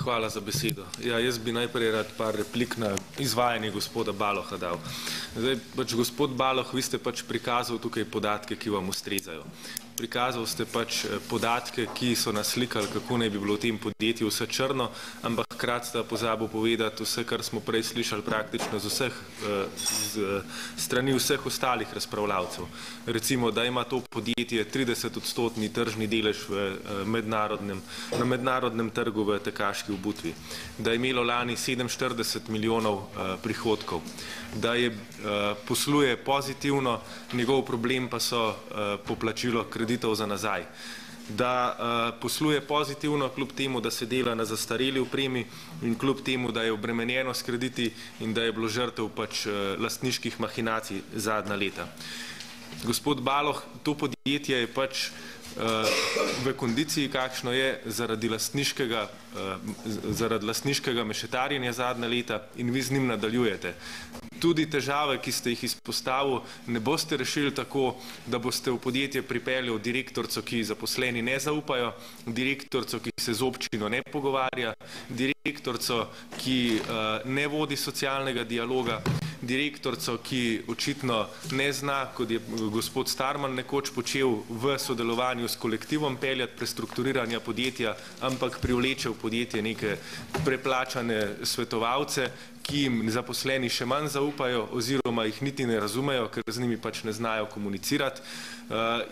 Hvala za besedo. Ja, jaz bi najprej rad par replik na izvajanje gospoda Baloha dal. Zdaj, gospod Baloh, vi ste prikazal tukaj podatke, ki vam ustrezajo. Prikazal ste podatke, ki so nas slikali, kako naj bi bilo v tem podjetju vse črno, ampak hkrati sta pozabil povedati vse, kar smo prej slišali praktično z strani vseh ostalih razpravljavcev. Recimo, da ima to podjetje 30% tržni delež na mednarodnem trgu v Tekaški obutvi, da je imelo lani 47 milijonov prihodkov, da posluje pozitivno, njegov problem pa so poplačilo kreditov za nazaj, da posluje pozitivno kljub temu, da se dela na zastareli opremi in kljub temu, da je obremenjeno s krediti in da je bilo žrtev lastniških mahinacij zadnja leta. Gospod Baloh, to podjetje je v kondiciji, kakšno je, zaradi lastniškega mešetarjenja zadnja leta in vi z njim nadaljujete. Tudi težave, ki ste jih izpostavili, ne boste rešili tako, da boste v podjetje pripeljali direktorico, ki zaposleni ne zaupajo, direktorico, ki se z občino ne pogovarja, direktorico, ki ne vodi socialnega dialoga, direktorico, ki očitno ne zna, kot je gospod Starman nekoč počel, v sodelovanju s kolektivom peljati prestrukturiranja podjetja, ampak privleče v podjetje neke preplačane svetovalce, ki jim zaposleni še manj zaupajo oziroma jih niti ne razumejo, ker z njimi ne znajo komunicirati.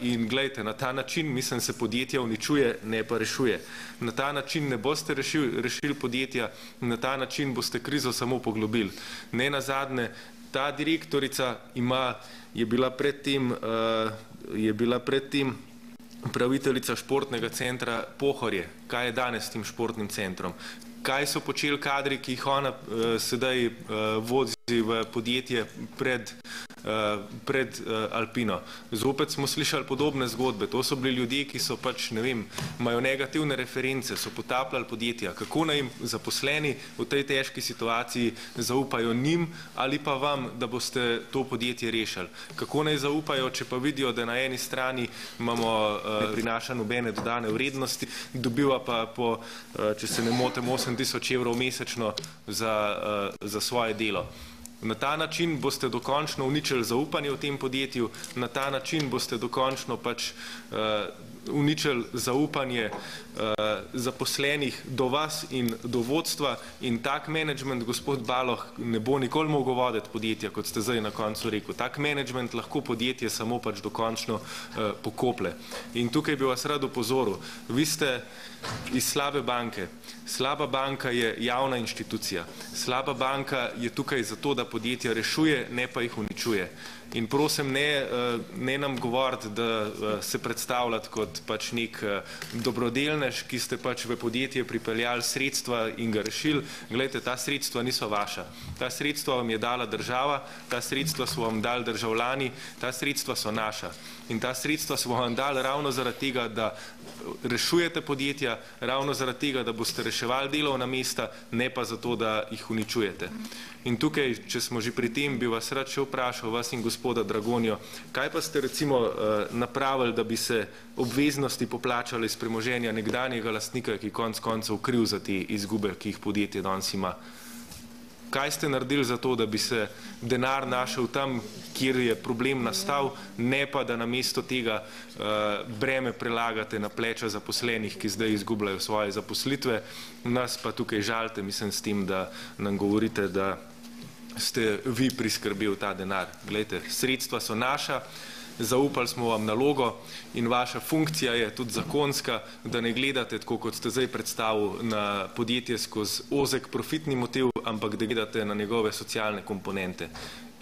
In gledajte, na ta način, mislim, se podjetja uničuje, ne pa rešuje. Na ta način ne boste rešili podjetja, na ta način boste krizo samo poglobili. Ne nazadnje, ta direktorica je bila predtem upraviteljica športnega centra Pohorje. Kaj je danes s tem športnim centrom? Kaj so počeli kadri, ki jih ona sedaj vozi v podjetje pred Alpino? Zopet smo slišali podobne zgodbe. To so bili ljudje, ki so imajo negativne reference, so potapljali podjetja. Kako naj jim zaposleni v tej težki situaciji zaupajo njim ali pa vam, da boste to podjetje rešili? Kako naj zaupajo, če pa vidijo, da na eni strani prinaša nobene dodane vrednosti, dobiva pa če se ne motim, 8.000 evrov mesečno za svoje delo. Na ta način boste dokončno uničili zaupanje v tem podjetju, na ta način boste dokončno uničili zaupanje zaposlenih do vas in do vodstva in tak menedžment, gospod Baloh, ne bo nikoli mogel voditi podjetja, kot ste zdaj na koncu rekel. Tak menedžment lahko podjetje samo dokončno pokoplje. In tukaj bi vas rad opozoril. Vi ste iz slabe banke. Slaba banka je javna inštitucija. Slaba banka je tukaj zato, da podjetja rešuje, ne pa jih uničuje. In prosim, ne nam govoriti, da se predstavljati kot nek dobrodelnež, ki ste v podjetje pripeljali sredstva in ga rešili. Glejte, ta sredstva niso vaša. Ta sredstva vam je dala država, ta sredstva so vam dali državljani, ta sredstva so naša. In ta sredstva so vam dali ravno zaradi tega, da rešujete podjetja, ravno zaradi tega, da boste reševali delovna mesta, ne pa zato, da jih uničujete. In tukaj, če smo že pri tem, bi vas rad še vprašal, vas in gospoda Dragonjo, kaj pa ste recimo napravili, da bi se obveznosti poplačali iz premoženja nekdanjega lastnika, ki konec koncev kriv za te izgube, ki jih podjetje danes ima? Kaj ste naredili za to, da bi se denar našel tam, kjer je problem nastal, ne pa da namesto tega breme prelagate na pleča zaposlenih, ki zdaj izgubljajo svoje zaposlitve, nas pa tukaj žalite, mislim s tem, da nam govorite, da ste vi priskrbeli ta denar. Glejte, sredstva so naša, zaupali smo vam nalogo in vaša funkcija je tudi zakonska, da ne gledate, tako kot ste zdaj predstavili, na podjetje skozi ozek profitni motiv, ampak da gledate na njegove socialne komponente.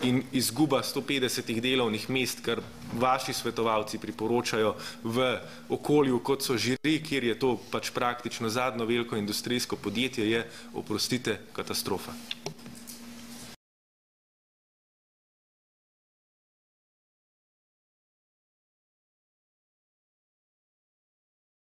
In izguba 150 delovnih mest, kar vaši svetovalci priporočajo v okolju, kot so Žiri, kjer je to praktično zadnjo veliko industrijsko podjetje, je, oprostite, katastrofa.